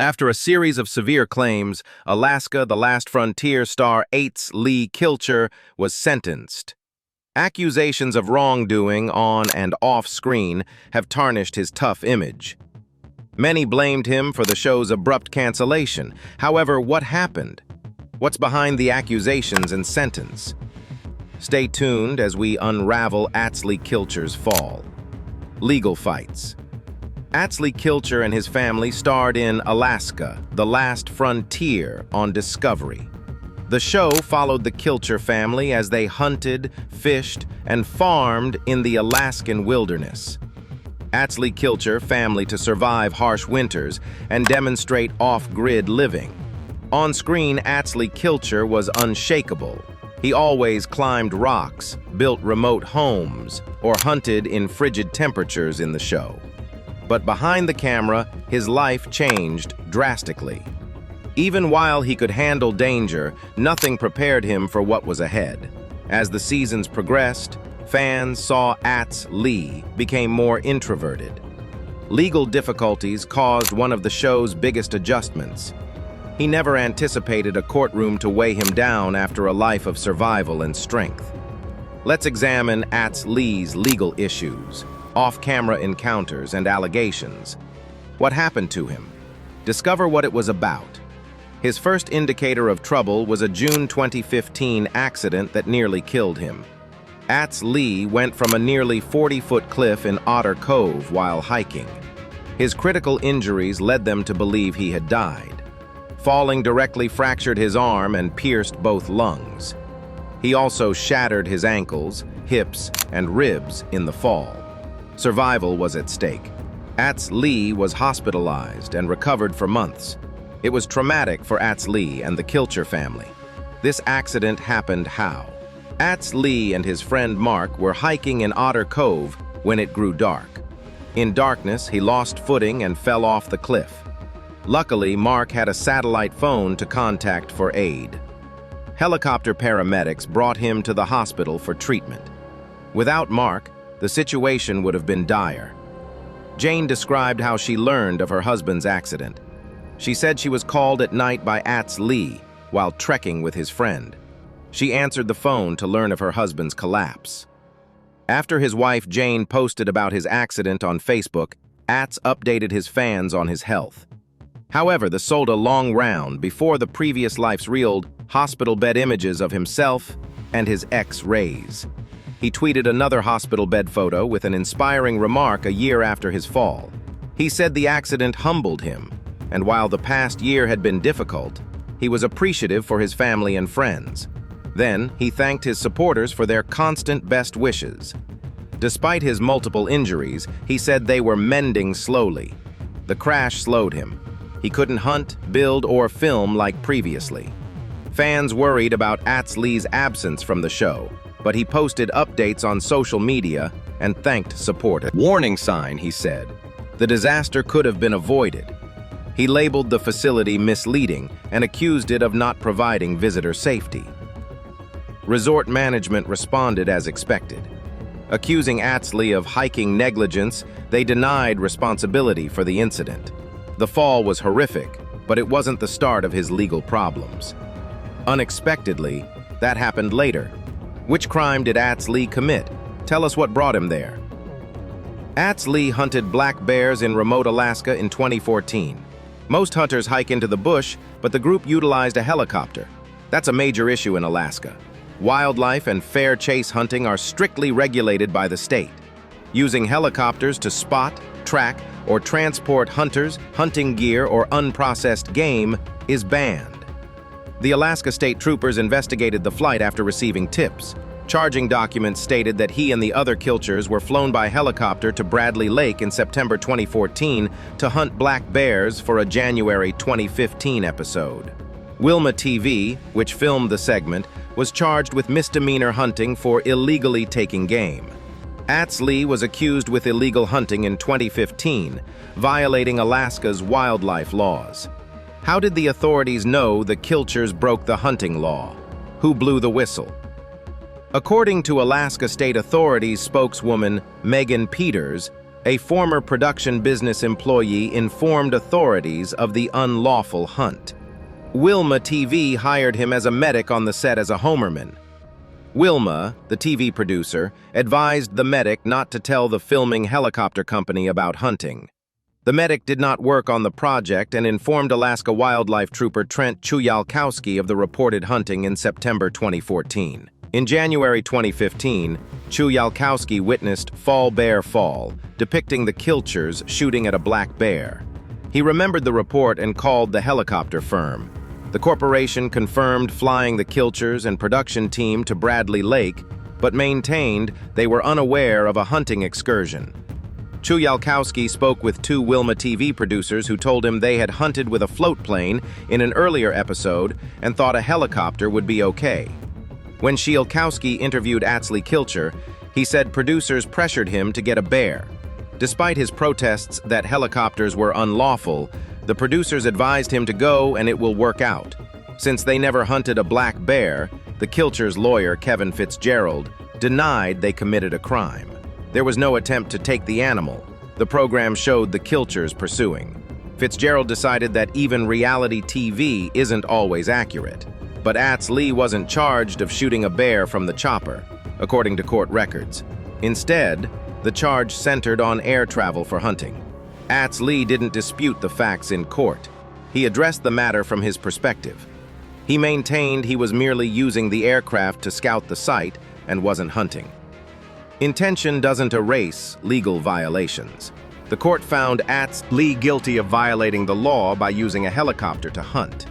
After a series of severe claims, Alaska: The Last Frontier star Atz Lee Kilcher was sentenced. Accusations of wrongdoing on and off-screen have tarnished his tough image. Many blamed him for the show's abrupt cancellation. However, what happened? What's behind the accusations and sentence? Stay tuned as we unravel Atz Lee Kilcher's fall. Legal fights. Atz Lee Kilcher and his family starred in Alaska: The Last Frontier on Discovery. The show followed the Kilcher family as they hunted, fished, and farmed in the Alaskan wilderness. Atz Lee Kilcher family to survive harsh winters and demonstrate off-grid living. On screen, Atz Lee Kilcher was unshakable. He always climbed rocks, built remote homes, or hunted in frigid temperatures in the show. But behind the camera, his life changed drastically. Even while he could handle danger, nothing prepared him for what was ahead. As the seasons progressed, fans saw Atz Lee became more introverted. Legal difficulties caused one of the show's biggest adjustments. He never anticipated a courtroom to weigh him down after a life of survival and strength. Let's examine Atz Lee's legal issues, off-camera encounters, and allegations. What happened to him? Discover what it was about. His first indicator of trouble was a June 2015 accident that nearly killed him. Atz Lee went from a nearly 40-foot cliff in Otter Cove while hiking. His critical injuries led them to believe he had died. Falling directly fractured his arm and pierced both lungs. He also shattered his ankles, hips, and ribs in the fall. Survival was at stake. Atz Lee was hospitalized and recovered for months. It was traumatic for Atz Lee and the Kilcher family. This accident happened how? Atz Lee and his friend Mark were hiking in Otter Cove when it grew dark. In darkness, he lost footing and fell off the cliff. Luckily, Mark had a satellite phone to contact for aid. Helicopter paramedics brought him to the hospital for treatment. Without Mark, the situation would have been dire. Jane described how she learned of her husband's accident. She said she was called at night by Atz Lee while trekking with his friend. She answered the phone to learn of her husband's collapse. After his wife Jane posted about his accident on Facebook, Atz updated his fans on his health. However, the sold a long round before the previous life's reeled hospital bed images of himself and his X-rays. He tweeted another hospital bed photo with an inspiring remark a year after his fall. He said the accident humbled him, and while the past year had been difficult, he was appreciative for his family and friends. Then, he thanked his supporters for their constant best wishes. Despite his multiple injuries, he said they were mending slowly. The crash slowed him. He couldn't hunt, build, or film like previously. Fans worried about Atz Lee's absence from the show, but he posted updates on social media and thanked supporters. Warning sign, he said. The disaster could have been avoided. He labeled the facility misleading and accused it of not providing visitor safety. Resort management responded as expected. Accusing Atz Lee of hiking negligence, they denied responsibility for the incident. The fall was horrific, but it wasn't the start of his legal problems. Unexpectedly, that happened later. Which crime did Atz Lee commit? Tell us what brought him there. Atz Lee hunted black bears in remote Alaska in 2014. Most hunters hike into the bush, but the group utilized a helicopter. That's a major issue in Alaska. Wildlife and fair chase hunting are strictly regulated by the state. Using helicopters to spot, track, or transport hunters, hunting gear, or unprocessed game is banned. The Alaska State Troopers investigated the flight after receiving tips. Charging documents stated that he and the other Kilchers were flown by helicopter to Bradley Lake in September 2014 to hunt black bears for a January 2015 episode. Wilma TV, which filmed the segment, was charged with misdemeanor hunting for illegally taking game. Atz Lee was accused with illegal hunting in 2015, violating Alaska's wildlife laws. How did the authorities know the Kilchers broke the hunting law? Who blew the whistle? According to Alaska State Authorities spokeswoman Megan Peters, A former production business employee informed authorities of the unlawful hunt. Wilma TV hired him as a medic on the set as a homerman. Wilma, the TV producer, advised the medic not to tell the filming helicopter company about hunting. The medic did not work on the project and informed Alaska wildlife trooper Trent Chuyalkowski of the reported hunting in September 2014. In January 2015, Chuyalkowski witnessed Fall Bear Fall, depicting the Kilchers shooting at a black bear. He remembered the report and called the helicopter firm. The corporation confirmed flying the Kilchers and production team to Bradley Lake, but maintained they were unaware of a hunting excursion. Chuyalkowski spoke with two Wilma TV producers who told him they had hunted with a float plane in an earlier episode and thought a helicopter would be okay. When Chuyalkowski interviewed Atz Lee Kilcher, he said producers pressured him to get a bear. Despite his protests that helicopters were unlawful, the producers advised him to go and it will work out. Since they never hunted a black bear, the Kilchers' lawyer, Kevin Fitzgerald, denied they committed a crime. There was no attempt to take the animal. The program showed the Kilchers pursuing. Fitzgerald decided that even reality TV isn't always accurate. But Atz Lee wasn't charged of shooting a bear from the chopper, according to court records. Instead, the charge centered on air travel for hunting. Atz Lee didn't dispute the facts in court. He addressed the matter from his perspective. He maintained he was merely using the aircraft to scout the site and wasn't hunting. Intention doesn't erase legal violations. The court found Atz Lee guilty of violating the law by using a helicopter to hunt.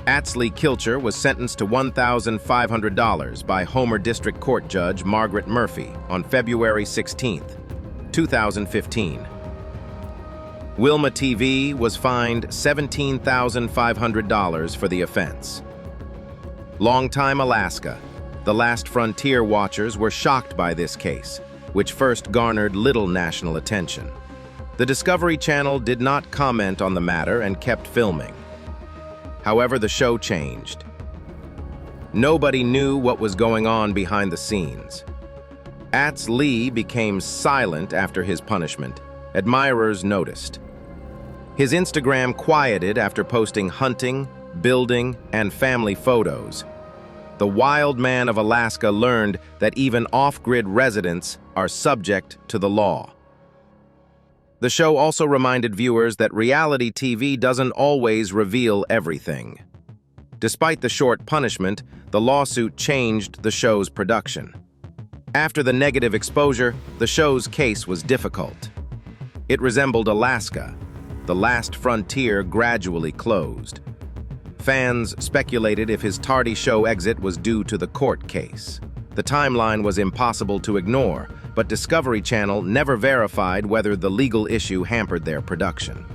Atz Lee Kilcher was sentenced to $1,500 by Homer District Court Judge Margaret Murphy on February 16, 2015. Wilma TV was fined $17,500 for the offense. Longtime Alaska, the Last Frontier watchers were shocked by this case, which first garnered little national attention. The Discovery Channel did not comment on the matter and kept filming. However, the show changed. Nobody knew what was going on behind the scenes. Atz Lee became silent after his punishment. Admirers noticed. His Instagram quieted after posting hunting, building, and family photos. The wild man of Alaska learned that even off-grid residents are subject to the law. The show also reminded viewers that reality TV doesn't always reveal everything. Despite the short punishment, the lawsuit changed the show's production. After the negative exposure, the show's case was difficult. It resembled Alaska. The Last Frontier gradually closed. Fans speculated if his tardy show exit was due to the court case. The timeline was impossible to ignore, but Discovery Channel never verified whether the legal issue hampered their production.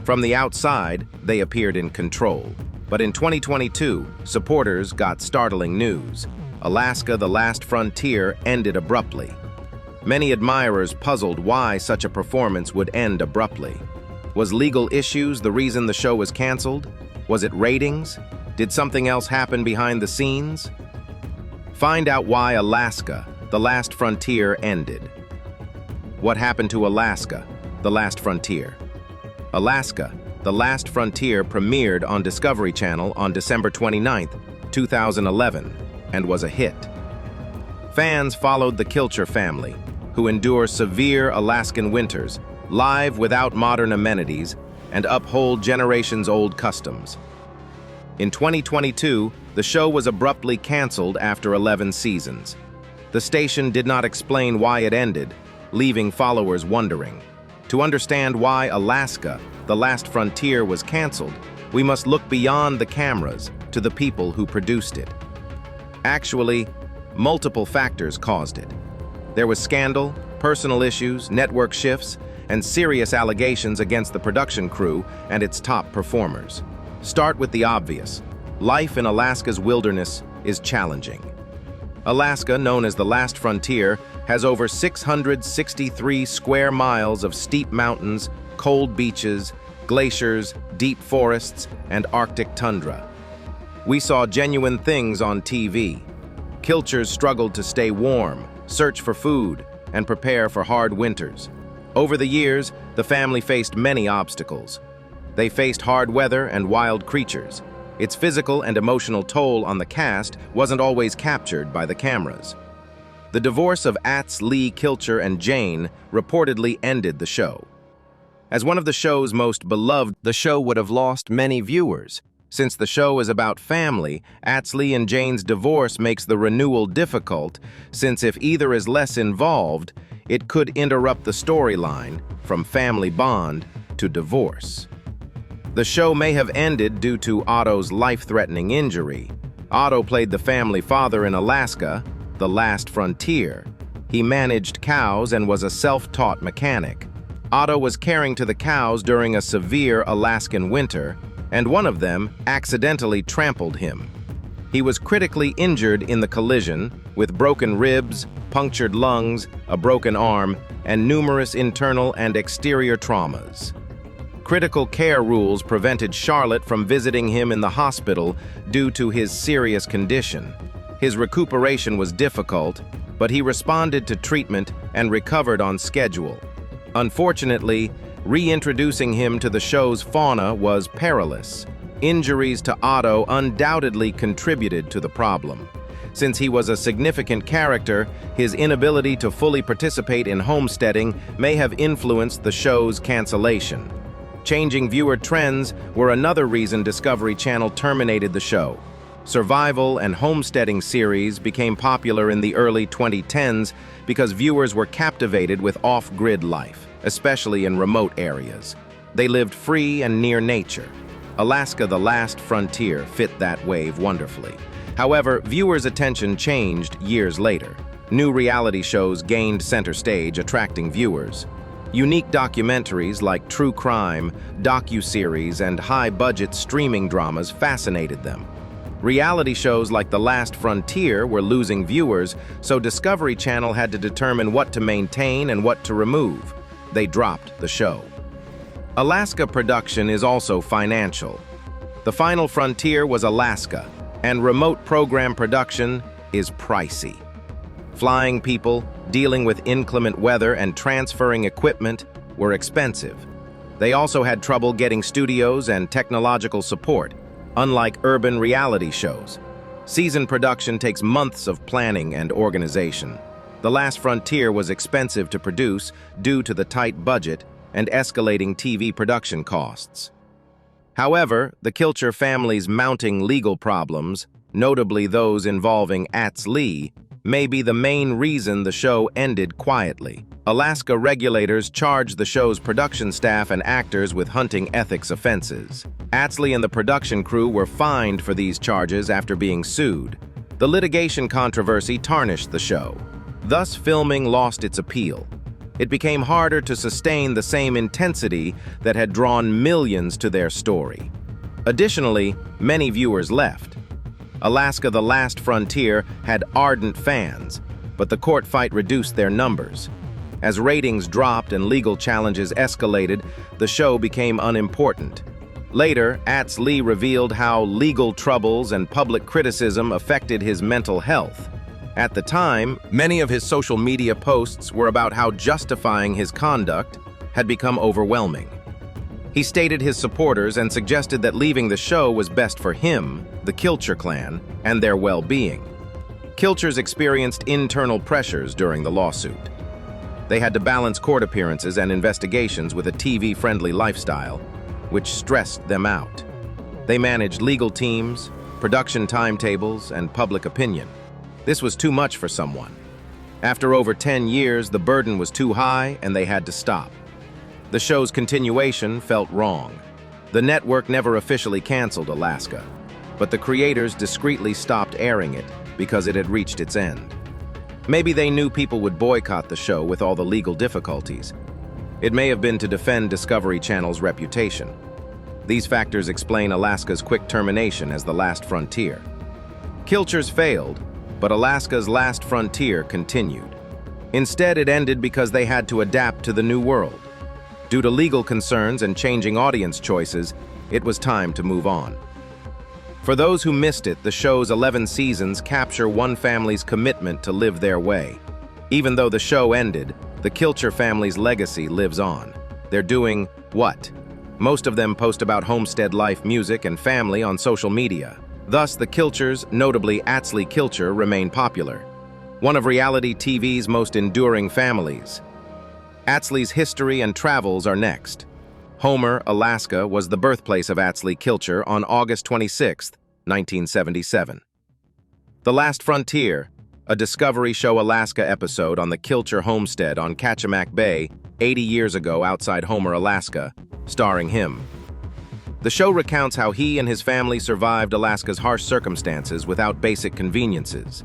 From the outside, they appeared in control. But in 2022, supporters got startling news. Alaska: The Last Frontier ended abruptly. Many admirers puzzled why such a performance would end abruptly. Was legal issues the reason the show was canceled? Was it ratings? Did something else happen behind the scenes? Find out why Alaska: The Last Frontier ended. What happened to Alaska: The Last Frontier? Alaska: The Last Frontier premiered on Discovery Channel on December 29, 2011, and was a hit. Fans followed the Kilcher family, who endure severe Alaskan winters, live without modern amenities, and uphold generations-old customs. In 2022, the show was abruptly canceled after 11 seasons. The station did not explain why it ended, leaving followers wondering. To understand why Alaska: The Last Frontier was canceled, we must look beyond the cameras to the people who produced it. Actually, multiple factors caused it. There was scandal, personal issues, network shifts, and serious allegations against the production crew and its top performers. Start with the obvious. Life in Alaska's wilderness is challenging. Alaska, known as the Last Frontier, has over 663 square miles of steep mountains, cold beaches, glaciers, deep forests, and Arctic tundra. We saw genuine things on TV. Kilchers struggled to stay warm, search for food, and prepare for hard winters. Over the years, the family faced many obstacles. They faced hard weather and wild creatures. Its physical and emotional toll on the cast wasn't always captured by the cameras. The divorce of Atz Lee Kilcher and Jane reportedly ended the show. As one of the show's most beloved, the show would have lost many viewers. Since the show is about family, Atz Lee and Jane's divorce makes the renewal difficult, since if either is less involved, it could interrupt the storyline from family bond to divorce. The show may have ended due to Otto's life-threatening injury. Otto played the family father in Alaska, the last frontier. He managed cows and was a self-taught mechanic. Otto was caring to the cows during a severe Alaskan winter, and one of them accidentally trampled him. He was critically injured in the collision, with broken ribs, punctured lungs, a broken arm, and numerous internal and exterior traumas. Critical care rules prevented Charlotte from visiting him in the hospital due to his serious condition. His recuperation was difficult, but he responded to treatment and recovered on schedule. Unfortunately, reintroducing him to the show's fauna was perilous. Injuries to Otto undoubtedly contributed to the problem. Since he was a significant character, his inability to fully participate in homesteading may have influenced the show's cancellation. Changing viewer trends were another reason Discovery Channel terminated the show. Survival and homesteading series became popular in the early 2010s because viewers were captivated with off-grid life, especially in remote areas. They lived free and near nature. Alaska: The Last Frontier fit that wave wonderfully. However, viewers' attention changed years later. New reality shows gained center stage, attracting viewers. Unique documentaries like true crime, docuseries, and high-budget streaming dramas fascinated them. Reality shows like The Last Frontier were losing viewers, so Discovery Channel had to determine what to maintain and what to remove. They dropped the show. Alaska production is also financial. The final frontier was Alaska, and remote program production is pricey. Flying people, dealing with inclement weather, and transferring equipment were expensive. They also had trouble getting studios and technological support. Unlike urban reality shows, season production takes months of planning and organization. The Last Frontier was expensive to produce due to the tight budget and escalating TV production costs. However, the Kilcher family's mounting legal problems, notably those involving Atz Lee, may be the main reason the show ended quietly. Alaska regulators charged the show's production staff and actors with hunting ethics offenses. Atz Lee and the production crew were fined for these charges after being sued. The litigation controversy tarnished the show. Thus, filming lost its appeal. It became harder to sustain the same intensity that had drawn millions to their story. Additionally, many viewers left. Alaska: The Last Frontier had ardent fans, but the court fight reduced their numbers. As ratings dropped and legal challenges escalated, the show became unimportant. Later, Atz Lee revealed how legal troubles and public criticism affected his mental health. At the time, many of his social media posts were about how justifying his conduct had become overwhelming. He stated his supporters and suggested that leaving the show was best for him, the Kilcher clan, and their well-being. Kilchers experienced internal pressures during the lawsuit. They had to balance court appearances and investigations with a TV-friendly lifestyle, which stressed them out. They managed legal teams, production timetables, and public opinion. This was too much for someone. After over 10 years, the burden was too high and they had to stop. The show's continuation felt wrong. The network never officially canceled Alaska, but the creators discreetly stopped airing it because it had reached its end. Maybe they knew people would boycott the show with all the legal difficulties. It may have been to defend Discovery Channel's reputation. These factors explain Alaska's quick termination as the last frontier. Kilchers failed, but Alaska's last frontier continued. Instead, it ended because they had to adapt to the new world. Due to legal concerns and changing audience choices, it was time to move on. For those who missed it, the show's 11 seasons capture one family's commitment to live their way. Even though the show ended, The Kilcher family's legacy lives on. They're doing what? Most of them post about homestead life, music, and family on social media. Thus, the Kilchers, notably Atz Lee Kilcher, remain popular. One of reality TV's most enduring families. Atz Lee's history and travels are next. Homer, Alaska, was the birthplace of Atz Lee Kilcher on August 26, 1977. The Last Frontier, a Discovery Show Alaska episode on the Kilcher homestead on Kachemak Bay 80 years ago outside Homer, Alaska, starring him. The show recounts how he and his family survived Alaska's harsh circumstances without basic conveniences.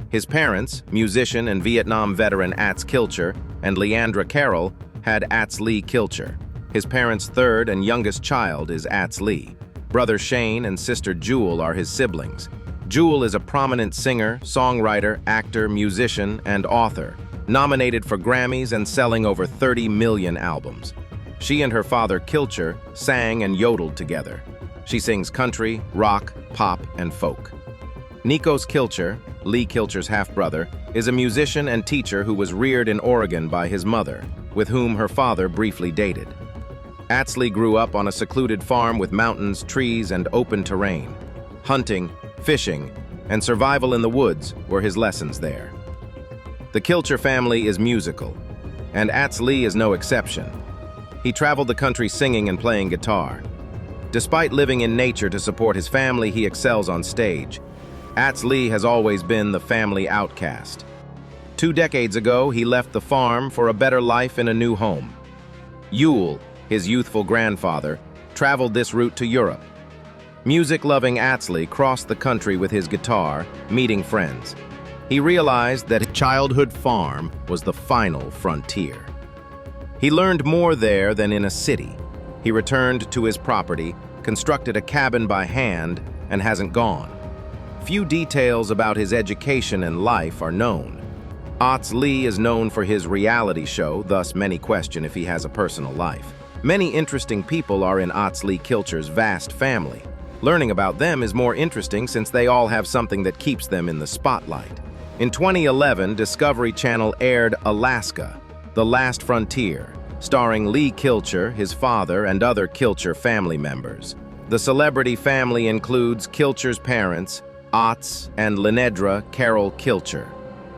His parents, musician and Vietnam veteran Atz Kilcher and Leandra Carroll, had Atz Lee Kilcher. His parents' third and youngest child is Atz Lee. Brother Shane and sister Jewel are his siblings. Jewel is a prominent singer, songwriter, actor, musician, and author, nominated for Grammys and selling over 30 million albums. She and her father, Kilcher, sang and yodeled together. She sings country, rock, pop, and folk. Nikos Kilcher, Lee Kilcher's half-brother, is a musician and teacher who was reared in Oregon by his mother, with whom her father briefly dated. Atz Lee grew up on a secluded farm with mountains, trees, and open terrain. Hunting, fishing, and survival in the woods were his lessons there. The Kilcher family is musical, and Atz Lee is no exception. He traveled the country singing and playing guitar. Despite living in nature to support his family, he excels on stage. Atz Lee has always been the family outcast. 2 decades ago, he left the farm for a better life in a new home. Yule, his youthful grandfather, traveled this route to Europe. Music-loving Atz Lee crossed the country with his guitar, meeting friends. He realized that his childhood farm was the final frontier. He learned more there than in a city. He returned to his property, constructed a cabin by hand, and hasn't gone. Few details about his education and life are known. Atz Lee is known for his reality show, thus many question if he has a personal life. Many interesting people are in Atz Lee Kilcher's vast family. Learning about them is more interesting since they all have something that keeps them in the spotlight. In 2011, Discovery Channel aired Alaska, The Last Frontier, starring Lee Kilcher, his father, and other Kilcher family members. The celebrity family includes Kilcher's parents, Atz and Leandra Carroll Kilcher.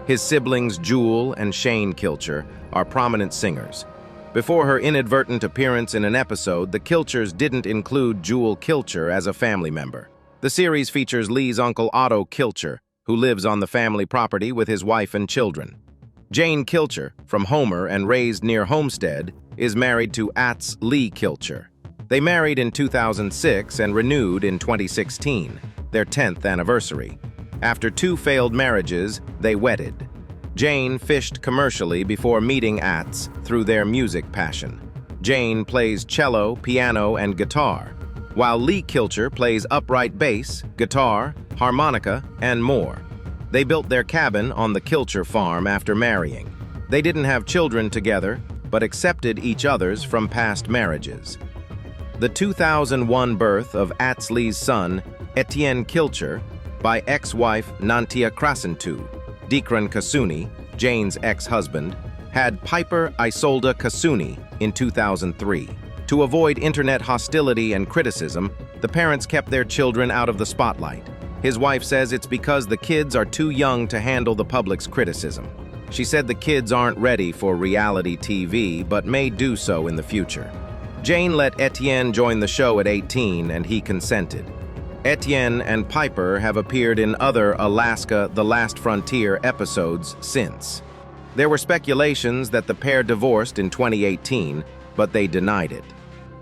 His siblings Jewel and Shane Kilcher are prominent singers. Before her inadvertent appearance in an episode, the Kilchers didn't include Jewel Kilcher as a family member. The series features Lee's uncle Otto Kilcher, who lives on the family property with his wife and children. Jane Kilcher, from Homer and raised near Homestead, is married to Atz Lee Kilcher. They married in 2006 and renewed in 2016, their 10th anniversary. After 2 failed marriages, they wedded. Jane fished commercially before meeting Atz through their music passion. Jane plays cello, piano, and guitar, while Lee Kilcher plays upright bass, guitar, harmonica, and more. They built their cabin on the Kilcher farm after marrying. They didn't have children together, but accepted each other's from past marriages. The 2001 birth of Atz Lee's son, Etienne Kilcher, by ex-wife Nantia Krasentu, Dikran Kasuni, Jane's ex-husband, had Piper Isolda Kasuni in 2003. To avoid internet hostility and criticism, the parents kept their children out of the spotlight. His wife says it's because the kids are too young to handle the public's criticism. She said the kids aren't ready for reality TV, but may do so in the future. Jane let Etienne join the show at 18, and he consented. Etienne and Piper have appeared in other Alaska The Last Frontier episodes since. There were speculations that the pair divorced in 2018, but they denied it.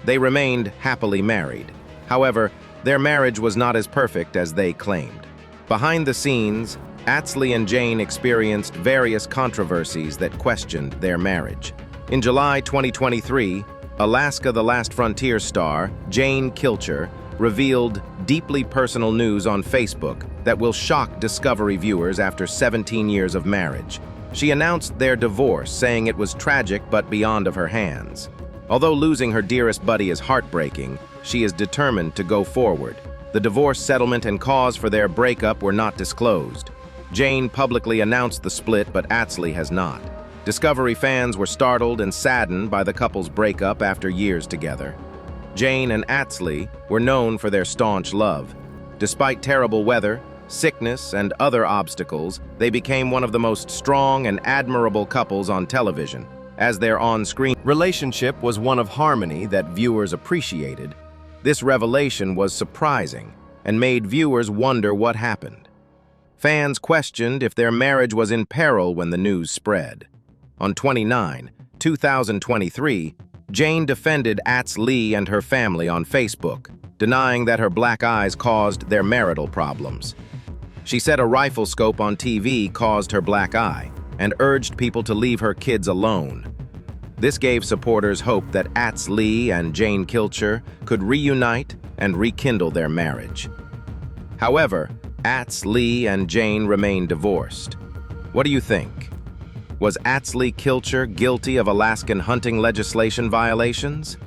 They remained happily married. However, their marriage was not as perfect as they claimed. Behind the scenes, Atz Lee and Jane experienced various controversies that questioned their marriage. In July 2023, Alaska The Last Frontier star Jane Kilcher revealed deeply personal news on Facebook that will shock Discovery viewers after 17 years of marriage. She announced their divorce, saying it was tragic but beyond of her hands. Although losing her dearest buddy is heartbreaking, she is determined to go forward. The divorce settlement and cause for their breakup were not disclosed. Jane publicly announced the split, but Atz Lee has not. Discovery fans were startled and saddened by the couple's breakup after years together. Jane and Atz Lee were known for their staunch love. Despite terrible weather, sickness, and other obstacles, they became one of the most strong and admirable couples on television, as their on-screen relationship was one of harmony that viewers appreciated. This revelation was surprising and made viewers wonder what happened. Fans questioned if their marriage was in peril when the news spread. On 2023, Jane defended Atz Lee and her family on Facebook, denying that her black eyes caused their marital problems. She said a rifle scope on TV caused her black eye and urged people to leave her kids alone. This gave supporters hope that Atz Lee and Jane Kilcher could reunite and rekindle their marriage. However, Atz Lee and Jane remain divorced. What do you think? Was Atz Lee Kilcher guilty of Alaskan hunting legislation violations?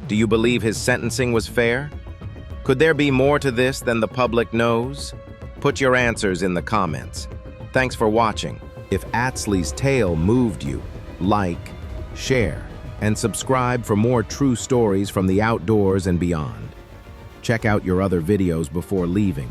Do you believe his sentencing was fair? Could there be more to this than the public knows? Put your answers in the comments. Thanks for watching. If Atz Lee's tale moved you, like, share, and subscribe for more true stories from the outdoors and beyond. Check out your other videos before leaving.